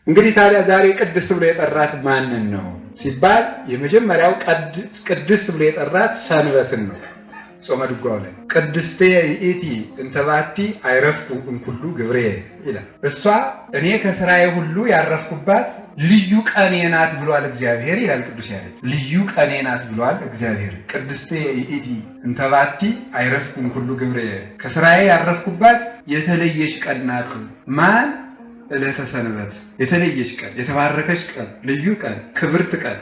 እንግዲህ ታዲያ ዛሬ ቅድስት ብሎ የጠራት ማንን ነው ሲባል የመጀመሪያው ቅድስት ብሎ የጠራት ሰንበትን ነው። ጾመ ድጓው ላይ ቅድስቴ ይእቲ እንተባቲ አይረፍኩ እምኩሉ ግብሬ ይላል። እሷ እኔ ከስራዬ ሁሉ ያረፍኩባት ልዩ ቀኔ ናት ብሏል እግዚአብሔር ይላል ቅዱስ ያሬድ። ልዩ ቀኔ ናት ብሏል እግዚአብሔር። ቅድስቴ ይእቲ እንተባቲ አይረፍኩ እምኩሉ ግብሬ፣ ከስራዬ ያረፍኩባት የተለየች ቀን ናት። ማን? ዕለተ ሰንበት። የተለየች ቀን፣ የተባረከች ቀን፣ ልዩ ቀን፣ ክብርት ቀን፣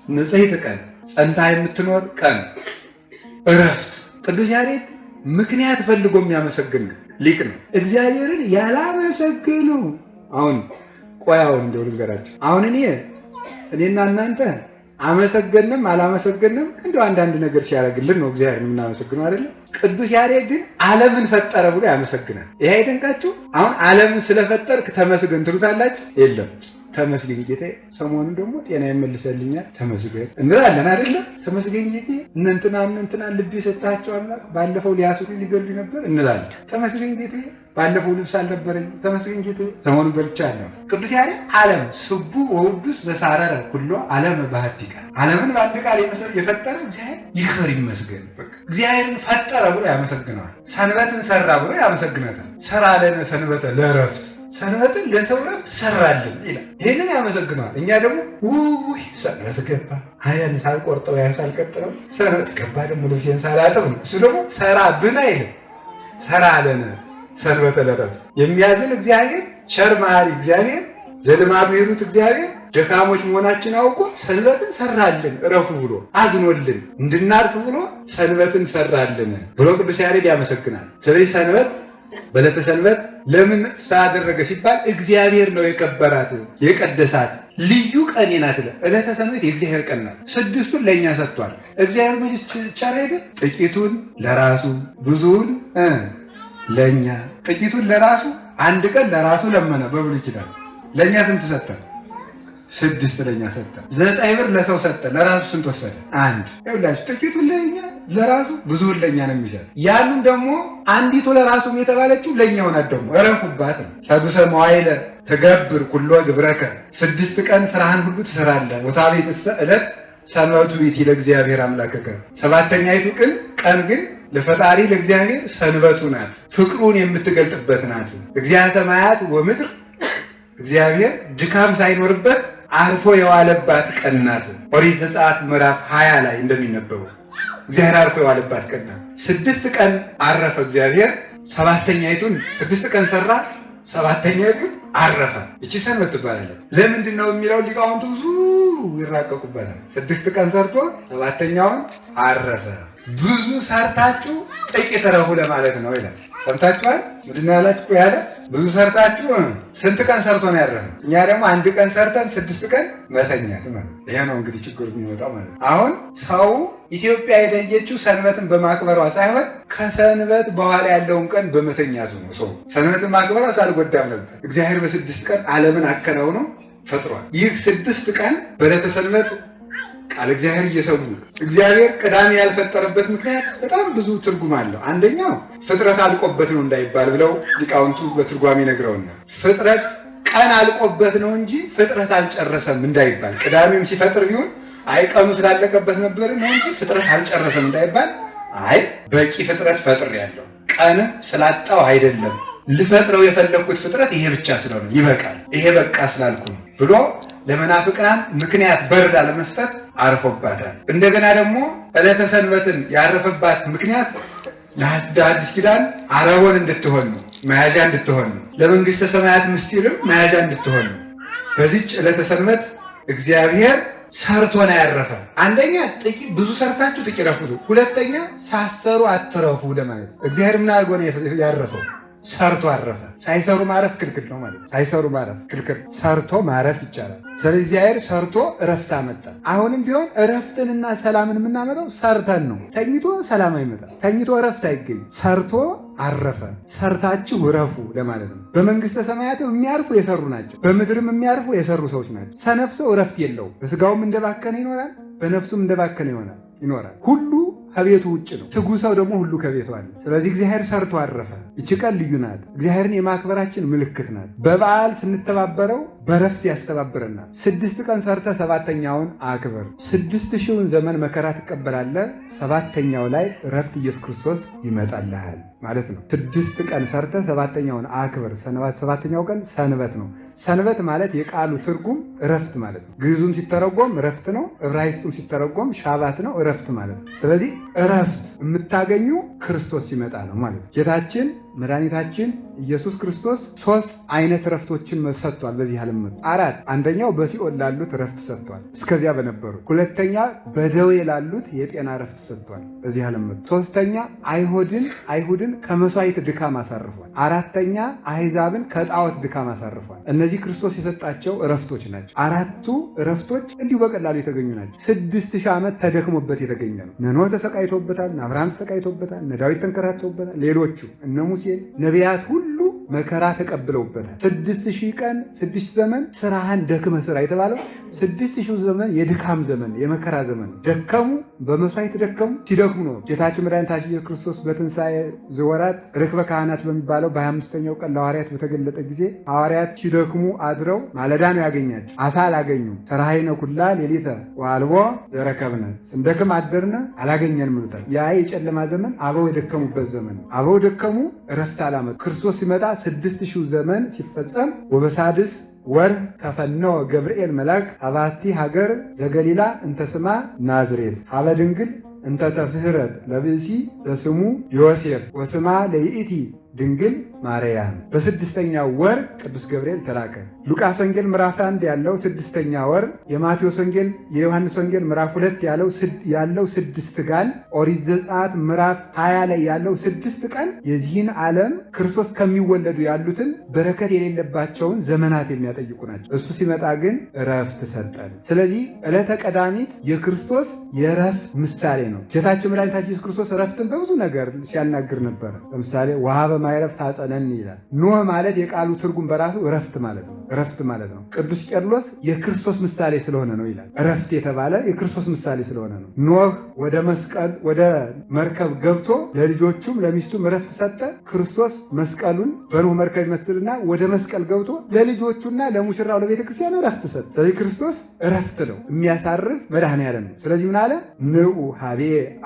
ንጽሕት ቀን፣ ጸንታ የምትኖር ቀን፣ እረፍት። ቅዱስ ያሬድ ምክንያት ፈልጎ የሚያመሰግን ሊቅ ነው። እግዚአብሔርን ያላመሰግነው አሁን እንደው ልንገራችሁ። አሁን እኔና እናንተ አመሰገንም አላመሰገንም እንደው አንዳንድ ነገር ሲያደርግልን ነው እግዚአብሔርን የምናመሰግነው አይደለም። ቅዱስ ያሬድ ግን ዓለምን ፈጠረ ብሎ ያመሰግናል። ይሄ አይደንቃችሁ? አሁን ዓለምን ስለፈጠርክ ተመስገን ትሉታላችሁ? የለም ተመስገን ጌታዬ፣ ሰሞኑን ደግሞ ጤና ይመልሰልኛል ተመስገን እንላለን አይደለም? ተመስገን ጌታዬ፣ እነንትና ልብ የሰጣቸው አምላክ ባለፈው ሊያስሩ ሊገሉ ነበር እንላለን። ተመስገን ጌታዬ፣ ባለፈው ልብስ አልነበረኝ ተመስገን ጌታዬ፣ ሰሞኑን በልቻለሁ። ቅዱስ ያሬድ ዓለም ስቡ ወውዱስ ዘሳረረ ኩሎ ዓለም በሐቲቃ፣ ዓለምን በአንድ ቃል የፈጠረ እግዚአብሔር ይክበር ይመስገን። በቃ እግዚአብሔርን ፈጠረ ብሎ ያመሰግነዋል። ሰንበትን ሰራ ብሎ ያመሰግናታል። ሰራ ለነ ሰንበተ ለረፍት፣ ሰንበትን ለሰው ረፍት ሰራልን ይላል። ይህንን ያመሰግነዋል። እኛ ደግሞ ውይ ሰንበት ገባ፣ ያን ሳልቆርጠው ያን ሳልቀጥለው ሰንበት ገባ ደግሞ ልብሴን ሳላጥብ ነው። እሱ ደግሞ ሰራ ብን አይልም። ሰራ ለነ ሰንበተ ለረፍት። የሚያዝን እግዚአብሔር፣ ቸር መሐሪ እግዚአብሔር፣ ዘልማዱ ይሩት እግዚአብሔር ደካሞች መሆናችን አውቆ ሰንበትን ሰራልን እረፉ ብሎ አዝኖልን እንድናርፍ ብሎ ሰንበትን ሰራልን ብሎ ቅዱስ ያሬድ ያመሰግናል። ስለዚህ ሰንበት በዕለተ ሰንበት ለምን ሳደረገ ሲባል እግዚአብሔር ነው የቀበራት የቀደሳት ልዩ ቀኔ ናት። ዕለተ ሰንበት የእግዚአብሔር ቀን ናት። ስድስቱን ለእኛ ሰጥቷል። እግዚአብሔር መች ቸር አይደል? ጥቂቱን ለራሱ ብዙውን ለእኛ። ጥቂቱን ለራሱ አንድ ቀን ለራሱ ለመነ በብሉይ ኪዳን። ለእኛ ስንት ሰጠ? 6 ለእኛ ሰጠ። 9 ብር ለሰው ሰጠ። ለራሱ ስንት ወሰደ? 1። ይኸውላችሁ ጥቂቱን ለእኛ ለራሱ ብዙውን ለእኛ ነው የሚሰጥ። ያንን ደግሞ አንዲቱ ለራሱም የተባለችው ለእኛው ናት። ደግሞ እረፉባት ነው። ሰዱሰ መዋዕለ ትገብር ኩሎ ግብረከ፣ 6 ቀን ስራህን ሁሉ ትሰራለህ። ወሳቤትሰ ዕለት ሰንበቱ ይእቲ ለእግዚአብሔር አምላከከ፣ 7ኛይቱ ቀን ግን ለፈጣሪ ለእግዚአብሔር ሰንበቱ ናት። ፍቅሩን የምትገልጥበት ናት። እግዚአብሔር ሰማያት ወምድር፣ እግዚአብሔር ድካም ሳይኖርበት አርፎ የዋለባት ቀን ናት። ኦሪት ዘጸአት ምዕራፍ 20 ላይ እንደሚነበበው እግዚአብሔር አርፎ የዋለባት ቀን ናት። 6 ቀን አረፈ እግዚአብሔር። 7ኛይቱን 6 ቀን ሰራ፣ 7ኛይቱን አረፈ። እቺ ሰንበት ትባላለች። ለምንድን ነው የሚለው ሊቃውንቱ ብዙ ይራቀቁበታል። 6 ቀን ሰርቶ 7ኛውን አረፈ። ብዙ ሰርታችሁ ጥቂት ረፉ ለማለት ነው ይላል። ሰምታችኋል? ምንድን ነው ያላችሁ? ያለ ብዙ ሰርታችሁ ስንት ቀን ሰርቶ ነው ያረፈ? እኛ ደግሞ 1 ቀን ሰርተን 6 ቀን መተኛት ማለት። ይሄ ነው እንግዲህ ችግሩ የሚወጣው ማለት። አሁን ሰው ኢትዮጵያ የለየችው ሰንበትን በማክበሯ ሳይሆን ከሰንበት በኋላ ያለውን ቀን በመተኛቱ ነው። ሰው ሰንበትን ማክበሯ ሳልጎዳም ነበር። እግዚአብሔር በ6 ቀን ዓለምን አከናውኖ ፈጥሯል። ይህ 6 ቀን በዕለተ ሰንበት ቃል እግዚአብሔር እየሰሙ እግዚአብሔር ቅዳሜ ያልፈጠረበት ምክንያት በጣም ብዙ ትርጉም አለው። አንደኛው ፍጥረት አልቆበት ነው እንዳይባል ብለው ሊቃውንቱ በትርጓሜ ነግረውናል። ፍጥረት ቀን አልቆበት ነው እንጂ ፍጥረት አልጨረሰም እንዳይባል። ቅዳሜም ሲፈጥር ቢሆን አይ ቀኑ ስላለቀበት ነበር ነው እንጂ ፍጥረት አልጨረሰም እንዳይባል፣ አይ በቂ ፍጥረት ፈጥር ያለው ቀንም ስላጣው አይደለም፣ ልፈጥረው የፈለግኩት ፍጥረት ይሄ ብቻ ስለሆነ ይበቃል፣ ይሄ በቃ ስላልኩ ነው ብሎ ለመናፍቃን ምክንያት በር ላለመስጠት አርፎባታል። እንደገና ደግሞ ዕለተ ሰንበትን ያረፈባት ምክንያት ለአዲስ ኪዳን አረቦን እንድትሆን ነው፣ መያዣ እንድትሆን ነው። ለመንግስተ ሰማያት ምስጢርም መያዣ እንድትሆን ነው። በዚች ዕለተ ሰንበት እግዚአብሔር ሰርቶ ነው ያረፈ። አንደኛ ብዙ ሰርታችሁ ጥቂት ረፉ፣ ሁለተኛ ሳሰሩ አትረፉ ለማለት። እግዚአብሔር ምን አድርጎ ነው ያረፈው? ሰርቶ አረፈ። ሳይሰሩ ማረፍ ክልክል ነው ማለት። ሳይሰሩ ማረፍ ክልክል፣ ሰርቶ ማረፍ ይቻላል። ስለዚህ እግዚአብሔር ሰርቶ እረፍት አመጣ። አሁንም ቢሆን እረፍትንና ሰላምን የምናመጣው ሰርተን ነው። ተኝቶ ሰላም አይመጣም፣ ተኝቶ እረፍት አይገኝም። ሰርቶ አረፈ። ሰርታችሁ እረፉ ለማለት ነው። በመንግስተ ሰማያትም የሚያርፉ የሰሩ ናቸው፣ በምድርም የሚያርፉ የሰሩ ሰዎች ናቸው። ሰነፍ ሰው እረፍት የለውም። በስጋውም እንደባከነ ይኖራል፣ በነፍሱም እንደባከነ ይኖራል። ሁሉ ከቤቱ ውጭ ነው። ትጉ ሰው ደግሞ ሁሉ ከቤቱ አለ። ስለዚህ እግዚአብሔር ሰርቶ አረፈ። ይቺ ቀን ልዩ ናት። እግዚአብሔርን የማክበራችን ምልክት ናት። በበዓል ስንተባበረው በረፍት ያስተባብረናል። 6 ቀን ሰርተ 7ኛውን አክብር። 6000ውን ዘመን መከራ ትቀበላለህ። 7ኛው ላይ ረፍት ኢየሱስ ክርስቶስ ይመጣልሃል ማለት ነው። 6 ቀን ሰርተ 7ኛውን አክብር። 7ኛው ቀን ሰንበት ነው። ሰንበት ማለት የቃሉ ትርጉም እረፍት ማለት ነው። ግዕዙም ሲተረጎም እረፍት ነው። ዕብራይስጡም ሲተረጎም ሻባት ነው፣ እረፍት ማለት ነው። ስለዚህ እረፍት የምታገኙ ክርስቶስ ሲመጣ ነው ማለት ነው። ጌታችን መድኃኒታችን ኢየሱስ ክርስቶስ 3 አይነት እረፍቶችን ሰጥቷል በዚህ ዓለም መጥቶ 4 አንደኛው በሲኦል ላሉት እረፍት ሰጥቷል እስከዚያ በነበሩ። ሁለተኛ በደዌ ላሉት የጤና እረፍት ሰጥቷል በዚህ ዓለም መጥቶ። ሶስተኛ አይሁድን ከመስዋዕት ድካም አሳርፏል። አራተኛ አሕዛብን ከጣዖት ድካም አሳርፏል። እነዚህ ክርስቶስ የሰጣቸው እረፍቶች ናቸው። 4ቱ እረፍቶች እንዲሁ በቀላሉ የተገኙ ናቸው። 6000 ዓመት ተደክሞበት የተገኘ ነው። ኖህ ተሰቃይቶበታል፣ አብርሃም ተሰቃይቶበታል፣ ዳዊት ተንከራቶበታል፣ ሌሎቹ እነ ሙሴ ነቢያት ሁሉ መከራ ተቀብለውበታል። 6000 ቀን 6 ዘመን ስራህን ደክመ ስራ የተባለው 6000 ዘመን የድካም ዘመን የመከራ ዘመን ደከሙ፣ በመስዋዕት ደከሙ። ሲደክሙ ነው ጌታችን መድኃኒታችን ኢየሱስ ክርስቶስ በትንሣኤ ዘወራት ርክበ ካህናት በሚባለው በ25ኛው ቀን ለሐዋርያት በተገለጠ ጊዜ ሐዋርያት ሲደክሙ አድረው ማለዳ ነው ያገኛቸው። አሳ አላገኙም። ሰራሃይነ ኩላ ሌሊተ ወአልቦ ዘረከብነ፣ ስንደክም አደርነ አላገኘንም ይሉታል። ያ የጨለማ ዘመን አበው የደከሙበት ዘመን ነው። አበው ደከሙ፣ እረፍት አላመጡ። ክርስቶስ ሲመጣ 6000 ዘመን ሲፈጸም ወበሳድስ ወር ተፈነወ ገብርኤል መልአክ አባቲ ሀገር ዘገሊላ እንተስማ ናዝሬት ሀበ ድንግል እንተተፍህረት ለብእሲ ዘስሙ ዮሴፍ ወስማ ለይእቲ ድንግል ማርያም። በ6ኛው ወር ቅዱስ ገብርኤል ተላከ። ሉቃስ ወንጌል ምዕራፍ 1 ያለው 6ኛ ወር፣ የማቴዎስ ወንጌል የዮሐንስ ወንጌል ምዕራፍ 2 ያለው 6 ቀን፣ ኦሪት ዘጸአት ምዕራፍ 20 ላይ ያለው 6 ቀን የዚህን ዓለም ክርስቶስ ከሚወለዱ ያሉትን በረከት የሌለባቸውን ዘመናት የሚያጠይቁ ናቸው። እሱ ሲመጣ ግን እረፍት ሰጠን። ስለዚህ ዕለተ ቀዳሚት የክርስቶስ የእረፍት ምሳሌ ነው። ጌታችን መድኃኒታችን ኢየሱስ ክርስቶስ እረፍትን በብዙ ነገር ሲያናግር ነበረ። ለምሳሌ ወሀበ ማዕረፍት አጸነኒ ይላል። ኖህ ማለት የቃሉ ትርጉም በራሱ እረፍት ማለት ነው። እረፍት ማለት ነው። ቅዱስ ቄርሎስ የክርስቶስ ምሳሌ ስለሆነ ነው ይላል። እረፍት የተባለ የክርስቶስ ምሳሌ ስለሆነ ነው። ኖህ ወደ መርከብ ገብቶ ለልጆቹም ለሚስቱም እረፍት ሰጠ። ክርስቶስ መስቀሉን በኖህ መርከብ ይመስልና ወደ መስቀል ገብቶ ለልጆቹና ለሙሽራው ለቤተ ክርስቲያን እረፍት ሰጠ። ስለዚህ ክርስቶስ እረፍት ነው፣ የሚያሳርፍ መድኃኔዓለም ነው። ስለዚህ ምን አለ? ንዑ ሀቤ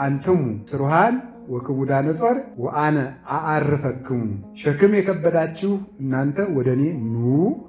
አንትሙ ስሩሃን ወክቡዳነ ጾር ወአነ አአርፈክሙ፣ ሸክም የከበዳችሁ እናንተ ወደ እኔ ኑ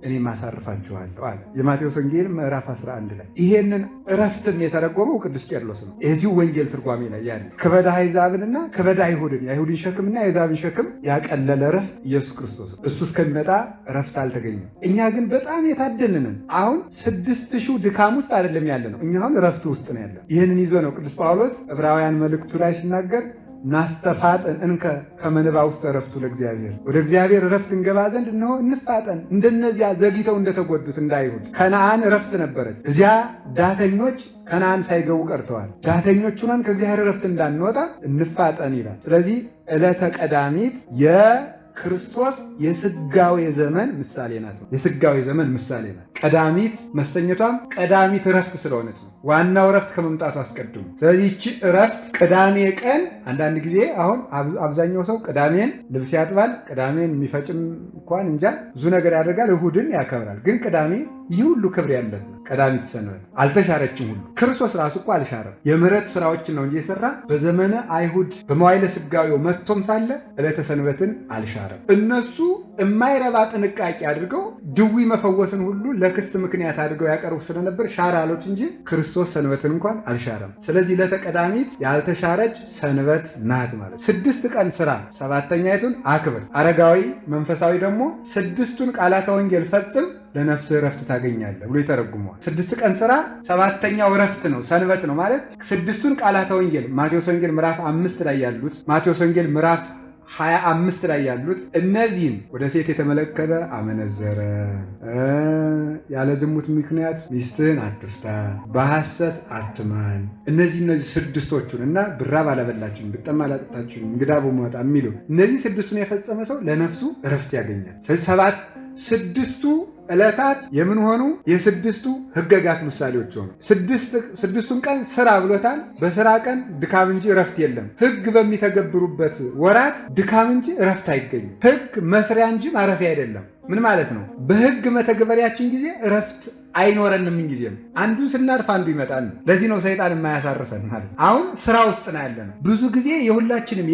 እኔም አሳርፋችኋለሁ አለ የማቴዎስ ወንጌል ምዕራፍ 11 ላይ። ይሄንን እረፍትን የተረጎመው ቅዱስ ቄርሎስ ነው። የዚሁ ወንጌል ትርጓሜ ላይ ያለ ክበዳ አሕዛብንና ክበዳ አይሁድን የአይሁድን ሸክምና የአሕዛብን ሸክም ያቀለለ እረፍት ኢየሱስ ክርስቶስ። እሱ እስከሚመጣ እረፍት አልተገኘም። እኛ ግን በጣም የታደልን አሁን 6000 ድካም ውስጥ አይደለም ያለ ነው። እኛ አሁን እረፍት ውስጥ ነው ያለ። ይህንን ይዞ ነው ቅዱስ ጳውሎስ ዕብራውያን መልእክቱ ላይ ሲናገር ናስተፋጠን እንከ ከመንባ ውስጥ እረፍቱ ለእግዚአብሔር፣ ወደ እግዚአብሔር እረፍት እንገባ ዘንድ እነሆ እንፋጠን። እንደነዚያ ዘግይተው እንደተጎዱት እንዳይሁድ ከነአን እረፍት ነበረች። እዚያ ዳተኞች ከነአን ሳይገቡ ቀርተዋል። ዳተኞች ሆነን ከእግዚአብሔር እረፍት እንዳንወጣ እንፋጠን ይላል። ስለዚህ ዕለተ ቀዳሚት ክርስቶስ የስጋዌ ዘመን ምሳሌ ናት። የስጋዌ ዘመን ምሳሌ ናት። ቀዳሚት መሰኘቷም ቀዳሚት እረፍት ስለሆነች ነው። ዋናው እረፍት ከመምጣቱ አስቀድሞ። ስለዚህ ይቺ እረፍት ቅዳሜ ቀን አንዳንድ ጊዜ አሁን አብዛኛው ሰው ቅዳሜን ልብስ ያጥባል። ቅዳሜን የሚፈጭም እንኳን እንጃ ብዙ ነገር ያደርጋል። እሁድን ያከብራል። ግን ቅዳሜ ይህ ሁሉ ክብር ያለት ነው። ቀዳሚት ሰንበት አልተሻረችም። ሁሉ ክርስቶስ ራሱ እኮ አልሻረም። የምሕረት ስራዎችን ነው እንጂ የሰራ በዘመነ አይሁድ በመዋዕለ ሥጋዌው መጥቶም ሳለ ዕለተ ሰንበትን አልሻረም። እነሱ የማይረባ ጥንቃቄ አድርገው ድዊ መፈወስን ሁሉ ለክስ ምክንያት አድርገው ያቀርቡ ስለነበር ሻረ አሉት እንጂ ክርስቶስ ሰንበትን እንኳን አልሻረም። ስለዚህ ዕለተ ቀዳሚት ያልተሻረች ሰንበት ናት ማለት። 6 ቀን ስራ፣ 7ኛይቱን አክብር። አረጋዊ መንፈሳዊ ደግሞ 6ቱን ቃላተ ወንጌል ፈጽም ለነፍስ እረፍት ታገኛለህ ብሎ ይተረጉመዋል። 6 ቀን ስራ፣ 7ኛው እረፍት ነው፣ ሰንበት ነው ማለት 6ቱን ቃላተ ወንጌል ማቴዎስ ወንጌል ምዕራፍ 5 ላይ ያሉት፣ ማቴዎስ ወንጌል ምዕራፍ 25 ላይ ያሉት እነዚህን ወደ ሴት የተመለከተ አመነዘረ፣ ያለ ዝሙት ምክንያት ሚስትህን አትፍታ፣ በሐሰት አትማል፣ እነዚህ 6ቶቹን እና ብራብ አላበላችሁም፣ ብጠማ አላጠጣችሁም፣ እንግዳ በመወጣ የሚሉ እነዚህ 6ቱን የፈጸመ ሰው ለነፍሱ እረፍት ያገኛል። 6ቱ ዕለታት የምን ሆኑ? የስድስቱ ሕገጋት ምሳሌዎች ሆኑ። ስድስቱን ቀን ስራ ብሎታል። በስራ ቀን ድካም እንጂ እረፍት የለም። ሕግ በሚተገብሩበት ወራት ድካም እንጂ እረፍት አይገኝም። ሕግ መስሪያ እንጂ ማረፊያ አይደለም። ምን ማለት ነው? በሕግ መተግበሪያችን ጊዜ እረፍት አይኖረንም። ምን ጊዜም አንዱን ስናርፍ አንዱ ይመጣል። ለዚህ ነው ሰይጣን የማያሳርፈን ማለት። አሁን ስራ ውስጥ ነው ያለነው። ብዙ ጊዜ የሁላችንም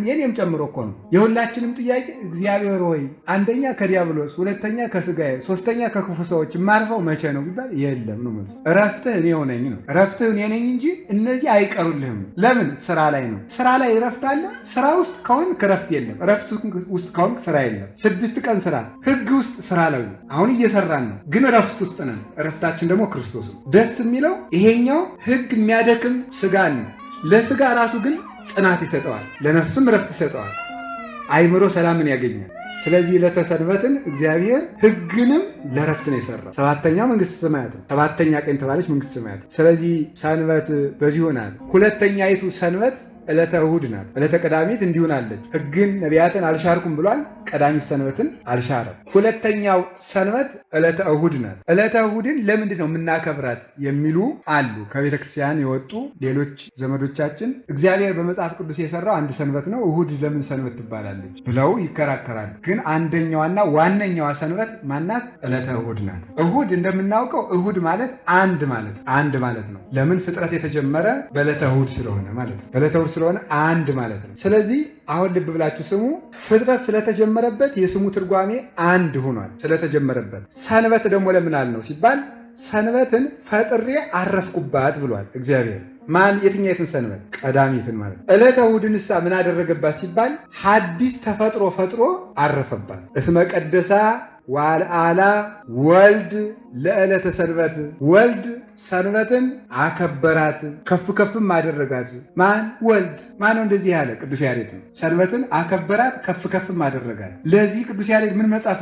የኔም ጨምሮ እኮ ነው የሁላችንም ጥያቄ እግዚአብሔር ሆይ አንደኛ ከዲያብሎስ፣ ሁለተኛ ከስጋዬ፣ ሶስተኛ ከክፉ ሰዎች የማርፈው መቼ ነው ቢባል የለም ነው ማለት። እረፍትህ እኔው ነኝ ነው። እረፍትህ እኔ ነኝ እንጂ እነዚህ አይቀሩልህም። ለምን? ስራ ላይ ነው። ስራ ላይ እረፍት አለ። ስራ ውስጥ ከሆንክ እረፍት የለም። እረፍት ውስጥ ከሆንክ ስራ የለም። 6 ቀን ስራ ሕግ ውስጥ ስራ ላይ ነው። አሁን እየሰራን ነው፣ ግን እረፍት ውስጥ ነን። እረፍታችን ደግሞ ክርስቶስ ነው። ደስ የሚለው ይሄኛው ሕግ የሚያደክም ስጋን ነው። ለስጋ ራሱ ግን ጽናት ይሰጠዋል፣ ለነፍስም እረፍት ይሰጠዋል። አይምሮ ሰላምን ያገኛል። ስለዚህ ዕለተ ሰንበትን እግዚአብሔር ሕግንም ለረፍት ነው የሰራው። 7ኛው መንግስተ ሰማያት ነው። 7ኛ ቀን ተባለች መንግስተ ሰማያት። ስለዚህ ሰንበት በዚህ ሆናል። ሁለተኛይቱ ሰንበት ዕለተ እሑድ ናት። ዕለተ ቀዳሚት እንዲሆናለች። ሕግን ነቢያትን አልሻርኩም ብሏል። ቀዳሚት ሰንበትን አልሻረም። ሁለተኛው ሰንበት ዕለተ እሑድ ናት። ዕለተ እሑድን ለምንድን ነው የምናከብራት የሚሉ አሉ። ከቤተ ክርስቲያን የወጡ ሌሎች ዘመዶቻችን እግዚአብሔር በመጽሐፍ ቅዱስ የሰራው አንድ ሰንበት ነው፣ እሑድ ለምን ሰንበት ትባላለች ብለው ይከራከራሉ። ግን አንደኛዋና ዋነኛዋ ሰንበት ማናት? ዕለተ እሑድ ናት። እሑድ እንደምናውቀው እሑድ ማለት አንድ ማለት ነው። ለምን? ፍጥረት የተጀመረ በዕለተ እሑድ ስለሆነ ማለት ነው። በዕለተ እሑድ ስለሆነ አንድ ማለት ነው። ስለዚህ አሁን ልብ ብላችሁ ስሙ። ፍጥረት ስለተጀመረበት የስሙ ትርጓሜ አንድ ሆኗል። ስለተጀመረበት ሰንበት ደግሞ ለምን አልነው ሲባል ሰንበትን ፈጥሬ አረፍኩባት ብሏል እግዚአብሔር። ማን? የትኛይቱን ሰንበት? ቀዳሚትን ማለት። ዕለተ እሑድንሳ ምን አደረገባት ሲባል ሐዲስ ተፈጥሮ ፈጥሮ አረፈባት። እስመ ቀደሳ ዋልአላ ወልድ ለዕለተ ሰንበት። ወልድ ሰንበትን አከበራት ከፍ ከፍም አደረጋት። ማን? ወልድ። ማነው እንደዚህ ያለ? ቅዱስ ያሬድ ነው። ሰንበትን አከበራት ከፍ ከፍም አደረጋት። ለዚህ ቅዱስ ያሬድ ምን መጽሐፍ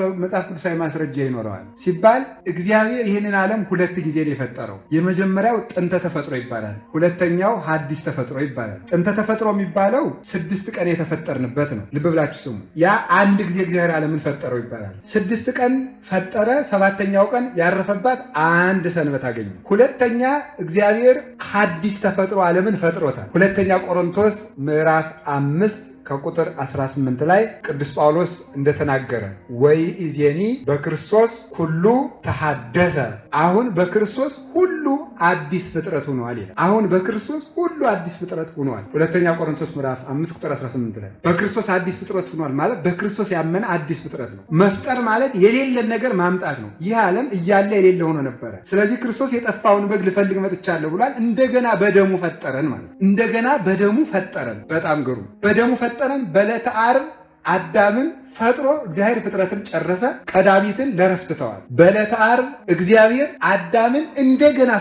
ቅዱሳዊ ማስረጃ ይኖረዋል ሲባል እግዚአብሔር ይህንን ዓለም 2 ጊዜ ነው የፈጠረው። የመጀመሪያው ጥንተ ተፈጥሮ ይባላል። ሁለተኛው ሐዲስ ተፈጥሮ ይባላል። ጥንተ ተፈጥሮ የሚባለው 6 ቀን የተፈጠርንበት ነው። ልብ ብላችሁ ስሙ። ያ አንድ ጊዜ እግዚአብሔር ዓለምን ፈጠረው ይባላል። 6 ቀን ፈጠረ። 7ኛው ቀን ያረፈባት አንድ ሰንበት አገኘ። ሁለተኛ እግዚአብሔር ሐዲስ ተፈጥሮ ዓለምን ፈጥሮታል። ሁለተኛ ቆሮንቶስ ምዕራፍ 5 ከቁጥር 18 ላይ ቅዱስ ጳውሎስ እንደተናገረ ወይእዜኒ በክርስቶስ ሁሉ ተሐደሰ፣ አሁን በክርስቶስ ሁሉ አዲስ ፍጥረት ሆኗል ይላል። አሁን በክርስቶስ ሁሉ አዲስ ፍጥረት ሆኗል። ሁለተኛ ቆሮንቶስ ምዕራፍ 5 ቁጥር 18 ላይ በክርስቶስ አዲስ ፍጥረት ሆኗል ማለት በክርስቶስ ያመነ አዲስ ፍጥረት ነው። መፍጠር ማለት የሌለን ነገር ማምጣት ነው። ይህ ዓለም እያለ የሌለ ሆኖ ነበረ። ስለዚህ ክርስቶስ የጠፋውን በግ ልፈልግ መጥቻለሁ ብሏል። እንደገና በደሙ ፈጠረን ማለት እንደገና በደሙ ፈጠረን። በጣም ግሩም። በደሙ ፈጠረን። በዕለተ ዓርብ አዳምን ፈጥሮ እግዚአብሔር ፍጥረትን ጨረሰ። ቀዳሚትን ለረፍት ተዋል። በዕለተ ዓርብ እግዚአብሔር አዳምን እንደገና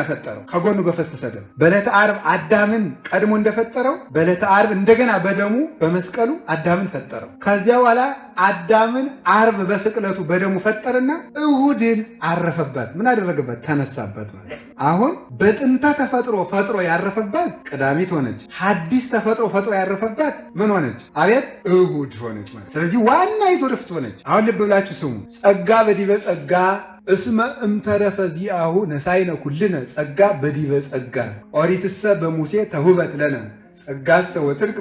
ፈጠረው ከጎኑ በፈሰሰ ደም። በዕለተ ዓርብ አዳምን ቀድሞ እንደፈጠረው በዕለተ ዓርብ እንደገና በደሙ በመስቀሉ አዳምን ፈጠረው። ከዚያ በኋላ አዳምን ዓርብ በስቅለቱ በደሙ ፈጠረና እሑድን አረፈባት። ምን አደረገበት? ተነሳበት ማለት። አሁን በጥንተ ተፈጥሮ ፈጥሮ ያረፈባት ቀዳሚት ሆነች። ሐዲስ ተፈጥሮ ፈጥሮ ያረፈባት ምን ሆነች? አቤት እሑድ ሆነች። ስለዚህ ዋናይቱ ዕረፍት ሆነች። አሁን ልብ ብላችሁ ስሙ። ጸጋ በዲበ ጸጋ እስመ እምተረፈ ዚአሁ ነሳይነ ኩልነ ጸጋ በዲበ ጸጋ ኦሪትሰ በሙሴ ተሁበት ለነ ጸጋሰ ወጽድቅ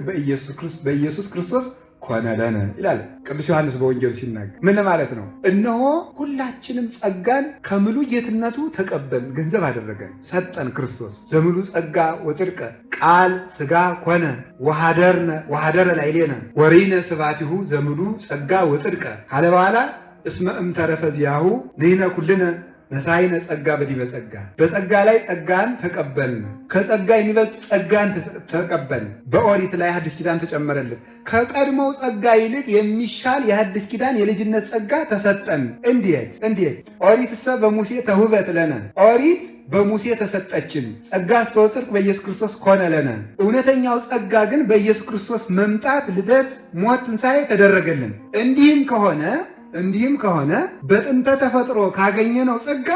በኢየሱስ ክርስቶስ ኮነ ለነ ይላል ቅዱስ ዮሐንስ በወንጌሉ ሲናገር። ምን ማለት ነው? እነሆ ሁላችንም ጸጋን ከምሉ ጌትነቱ ተቀበልን፣ ገንዘብ አደረገን፣ ሰጠን። ክርስቶስ ዘምሉ ጸጋ ወጽድቀ ቃል ሥጋ ኮነ ወሃደረ ላዕሌነ ወሪነ ስብሐቲሁ ዘምሉ ጸጋ ወጽድቀ ካለ በኋላ እስመ እምተረፈ ዚአሁ ንሕነ ኩልነ ነሳይነ ጸጋ በዲበ ጸጋ በጸጋ ላይ ጸጋን ተቀበልን። ከጸጋ የሚበልጥ ጸጋን ተቀበልን። በኦሪት ላይ ሐዲስ ኪዳን ተጨመረልን። ከቀድሞው ጸጋ ይልቅ የሚሻል የሐዲስ ኪዳን የልጅነት ጸጋ ተሰጠን። እንዴት? ኦሪትሰ በሙሴ ተሁበት ለነ ኦሪት በሙሴ ተሰጠችን። ጸጋ ወጽድቅ በኢየሱስ ክርስቶስ ኮነ ለነ እውነተኛው ጸጋ ግን በኢየሱስ ክርስቶስ መምጣት፣ ልደት፣ ሞት፣ ትንሣኤ ተደረገልን። እንዲህም ከሆነ በጥንተ ተፈጥሮ ካገኘነው ጸጋ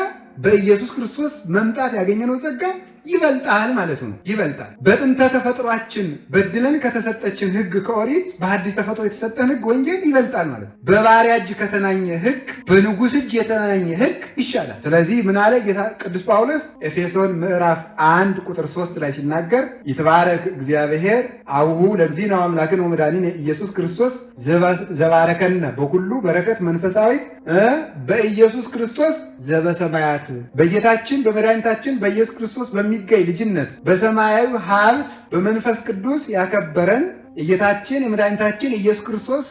በኢየሱስ ክርስቶስ መምጣት ያገኘነው ጸጋ ይበልጣል ማለት ነው። ይበልጣል። በጥንተ ተፈጥሯችን በድለን ከተሰጠችን ሕግ ከኦሪት በሐዲስ ተፈጥሮ የተሰጠን ሕግ ወንጌል ይበልጣል ማለት ነው። በባሪያ እጅ ከተናኘ ሕግ በንጉሥ እጅ የተናኘ ሕግ ይሻላል። ስለዚህ ምን አለ ጌታ ቅዱስ ጳውሎስ ኤፌሶን ምዕራፍ 1 ቁጥር 3 ላይ ሲናገር ይትባረክ እግዚአብሔር አቡሁ ለእግዚእነ ወአምላክነ ወመድኃኒነ ኢየሱስ ክርስቶስ ዘባረከነ በኩሉ በረከት መንፈሳዊት በኢየሱስ ክርስቶስ ዘበሰማያት በጌታችን በመድኃኒታችን በኢየሱስ ክርስቶስ በሚገኝ ልጅነት በሰማያዊ ሀብት በመንፈስ ቅዱስ ያከበረን የጌታችን የመድኃኒታችን ኢየሱስ ክርስቶስ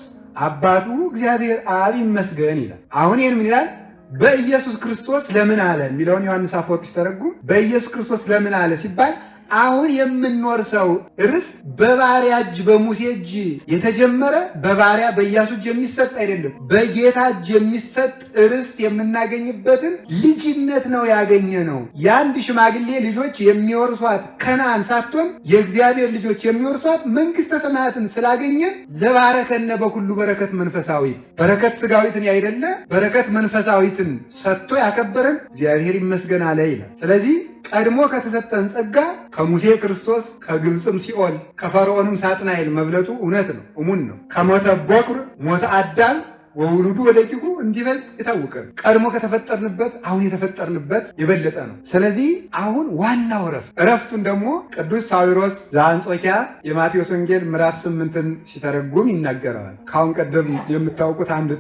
አባቱ እግዚአብሔር አብ ይመስገን ይላል። አሁን ይህን ምን ይላል? በኢየሱስ ክርስቶስ ለምን አለ የሚለውን ዮሐንስ አፈወርቅ ሲተረጉም በኢየሱስ ክርስቶስ ለምን አለ ሲባል አሁን የምንወርሰው ርስት በባሪያ እጅ በሙሴ እጅ የተጀመረ በባሪያ በኢያሱ እጅ የሚሰጥ አይደለም። በጌታ እጅ የሚሰጥ ርስት የምናገኝበትን ልጅነት ነው ያገኘ ነው። የአንድ ሽማግሌ ልጆች የሚወርሷት ከነዓን ሳትሆን የእግዚአብሔር ልጆች የሚወርሷት መንግሥተ ሰማያትን ስላገኘን ዘባረከነ በኩሉ በረከት መንፈሳዊት በረከት ስጋዊትን ያይደለ በረከት መንፈሳዊትን ሰጥቶ ያከበረን እግዚአብሔር ይመስገን አለ ይላል። ስለዚህ ቀድሞ ከተሰጠን ጸጋ ከሙሴ ክርስቶስ ከግብፅም ሲኦል ከፈርዖንም ሳጥናኤል መብለጡ እውነት ነው፣ እሙን ነው። ከሞተ በኩር ሞተ አዳም ወውሉዱ ወደቂቁ እንዲበልጥ የታወቀ ነው። ቀድሞ ከተፈጠርንበት አሁን የተፈጠርንበት የበለጠ ነው። ስለዚህ አሁን ዋናው እረፍቱን ደግሞ ቅዱስ ሳዊሮስ ዘአንጾኪያ የማቴዎስ ወንጌል ምዕራፍ 8ን ሲተረጉም ይናገረዋል። ከአሁን ቀደም የምታውቁት አንድ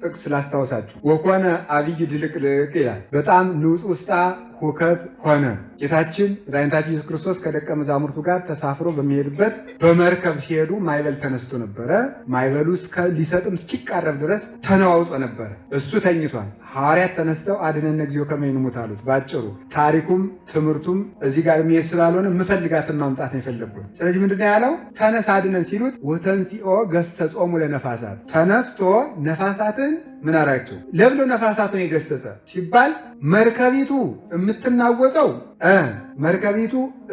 ጥቅስ ላስታውሳችሁ። ወኮነ አብይ ድልቅልቅ ይላል። በጣም ንጹሕ ውስጣ ሁከት ሆነ። ጌታችን መድኃኒታችን ኢየሱስ ክርስቶስ ከደቀ መዛሙርቱ ጋር ተሳፍሮ በሚሄድበት በመርከብ ሲሄዱ ማዕበል ተነስቶ ነበረ። ማዕበሉ ሊሰጥም እስኪቃረብ ድረስ ተነዋውጾ ነበረ። እሱ ተኝቷል። ሐዋርያት ተነስተው አድነነ እግዚኦ ከመ ንሙት አሉት። ባጭሩ ታሪኩም ትምህርቱም እዚህ ጋር የሚሄድ ስላልሆነ የምፈልጋትን ማምጣት ነው የፈለግኩት። ስለዚህ ምንድን ነው ያለው? ተነስ አድነን ሲሉት ወተንሲኦ ገሰጾሙ ለነፋሳት ተነስቶ ነፋሳትን ምን አራይቱ ለብሎ ነፋሳቱን የገሰጸ ሲባል መርከቢቱ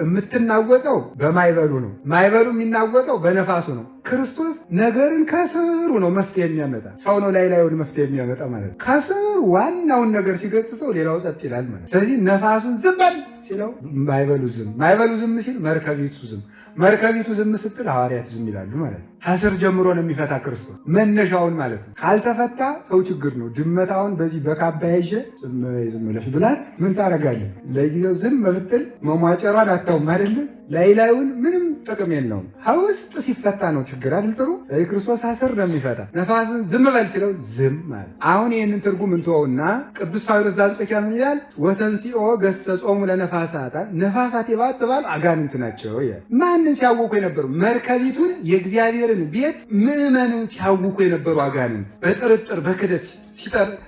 የምትናወጸው በማይበሉ ነው። ማይበሉ የሚናወጸው በነፋሱ ነው። ክርስቶስ ነገርን ከስሩ ነው መፍትሄ የሚያመጣ ሰው ነው ላይ ላዩን መፍትሄ የሚያመጣ ማለት ነው። ከስሩ ዋናውን ነገር ሲገጽጸው ሌላው ጸጥ ይላል ማለት። ስለዚህ ነፋሱን ዝም በል ሲለው ማይበሉ ዝም ሲል መርከቢቱ ዝም፣ መርከቢቱ ዝም ስትል ሐዋርያት ዝም ይላሉ ማለት ነው። ከስር ጀምሮ ነው የሚፈታ ክርስቶስ መነሻውን ማለት ነው። ካልተፈታ ሰው ችግር ነው። ድመታውን በዚህ በካባ ይዤ ዝም ብለሽ ብላት ምን ታደርጋለህ? ለጊዜው ዝም ብትል መሟጨሯን አታውም አይደለም? ላይላዩን ምንም ጥቅም የለውም። ከውስጥ ሲፈታ ነው ችግር አይደል? ጥሩ ክርስቶስ አስር ነው የሚፈታ። ነፋሱን ዝም በል ሲለው ዝም ማለት። አሁን ይህንን ትርጉም እንተወውና ቅዱስ ሳዊሮስ ዘአንጾኪያ ምን ይላል? ወተንሲኦ ገሰጾሙ ለነፋሳት ነፋሳት የባትባል አጋንንት ናቸው። ማንን ሲያውኩ የነበሩ? መርከቢቱን የእግዚአብሔርን ቤት ምዕመንን ሲያውኩ የነበሩ አጋንንት በጥርጥር በክደት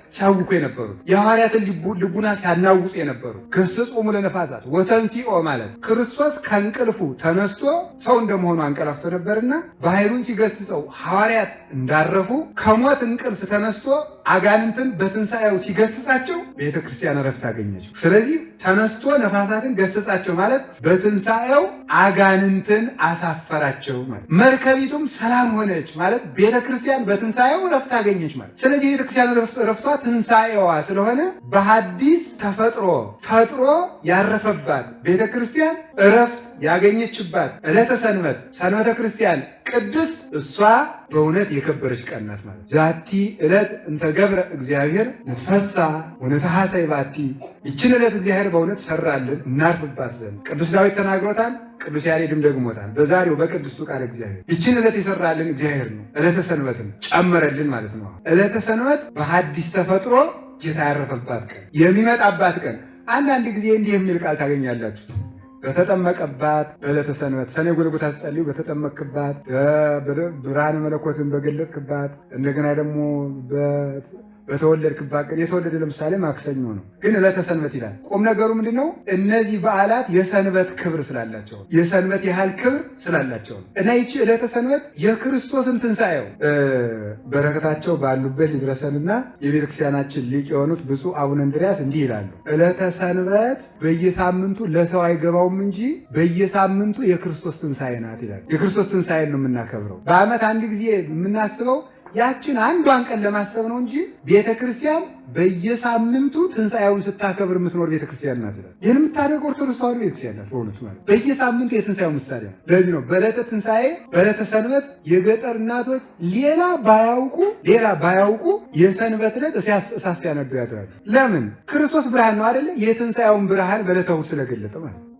ሲያውኩ የነበሩት የሐዋርያትን ልቡና ሲያናውጹ የነበሩ ገሰጾሙ ለነፋሳት ወተንሲኦ ማለት ክርስቶስ ከእንቅልፉ ተነስቶ ሰው እንደመሆኑ አንቀላፍቶ ነበርና ባህሩን ሲገስጸው ሐዋርያት እንዳረፉ ከሞት እንቅልፍ ተነስቶ አጋንንትን በትንሣኤው ሲገስጻቸው ቤተ ክርስቲያን እረፍት አገኘች። ስለዚህ ተነስቶ ነፋሳትን ገሰጻቸው ማለት በትንሣኤው አጋንንትን አሳፈራቸው ማለት። መርከቢቱም ሰላም ሆነች ማለት ቤተ ክርስቲያን በትንሣኤው እረፍት አገኘች ማለት። ስለዚህ ቤተ ክርስቲያን እረፍቷ ትንሣኤዋ ስለሆነ በሐዲስ ተፈጥሮ ፈጥሮ ያረፈባት ቤተ ክርስቲያን እረፍት ያገኘችባት ዕለተ ሰንበት ሰንበተ ክርስቲያን ቅድስት እሷ በእውነት የከበረች ቀን ናት ማለት። ዛቲ ዕለት እንተ ገብረ እግዚአብሔር ንትፈሳ ወነተሐሰይ ባቲ። ይችን ዕለት እግዚአብሔር በእውነት ሰራልን እናርፍባት ዘንድ ቅዱስ ዳዊት ተናግሮታል። ቅዱስ ያሬድም ደግሞታል። በዛሬው በቅድስቱ ቃል እግዚአብሔር ይችን ዕለት የሰራልን እግዚአብሔር ነው። ዕለተ ሰንበትን ጨመረልን ማለት ነው። ዕለተ ሰንበት በሐዲስ ተፈጥሮ ጌታ ያረፈባት ቀን የሚመጣባት ቀን። አንዳንድ ጊዜ እንዲህ የሚል ቃል ታገኛላችሁ። በተጠመቀባት በዕለተ ሰንበት ሰኔ ጎልጎታ ስትጸልዩ በተጠመቅባት ብርሃነ መለኮትን በገለጥክባት እንደገና ደግሞ በተወለድክባት ቀን የተወለደ ለምሳሌ ማክሰኞ ነው፣ ግን ዕለተ ሰንበት ይላል። ቁም ነገሩ ምንድነው? እነዚህ በዓላት የሰንበት ክብር ስላላቸው የሰንበት ያህል ክብር ስላላቸው እና ይቺ ዕለተ ሰንበት የክርስቶስን ትንሣኤው በረከታቸው ባሉበት ሊድረሰንና የቤተክርስቲያናችን ሊቅ የሆኑት ብፁዕ አቡነ እንድርያስ እንዲህ ይላሉ። ዕለተ ሰንበት በየሳምንቱ ለሰው አይገባውም እንጂ በየሳምንቱ የክርስቶስ ትንሣኤ ናት ይላል። የክርስቶስ ትንሣኤን ነው የምናከብረው። በዓመት አንድ ጊዜ የምናስበው ያችን አንዷን ቀን ለማሰብ ነው እንጂ ቤተክርስቲያን በየሳምንቱ ትንሣኤውን ስታከብር የምትኖር ቤተክርስቲያን ናት። ይህን የምታደርገው ኦርቶዶክስ ተዋሕዶ ቤተክርስቲያን ናት። በእውነቱ ማለት በየሳምንቱ የትንሣኤው ምሳሌ ነው። ለዚህ ነው በዕለተ ትንሣኤ በዕለተ ሰንበት የገጠር እናቶች ሌላ ባያውቁ የሰንበት ዕለት እሳት ሲያነዱ ያድራሉ። ለምን? ክርስቶስ ብርሃን ነው አይደለ? የትንሣኤውን ብርሃን በዕለተ እሑድ ስለገለጠ ማለት ነው።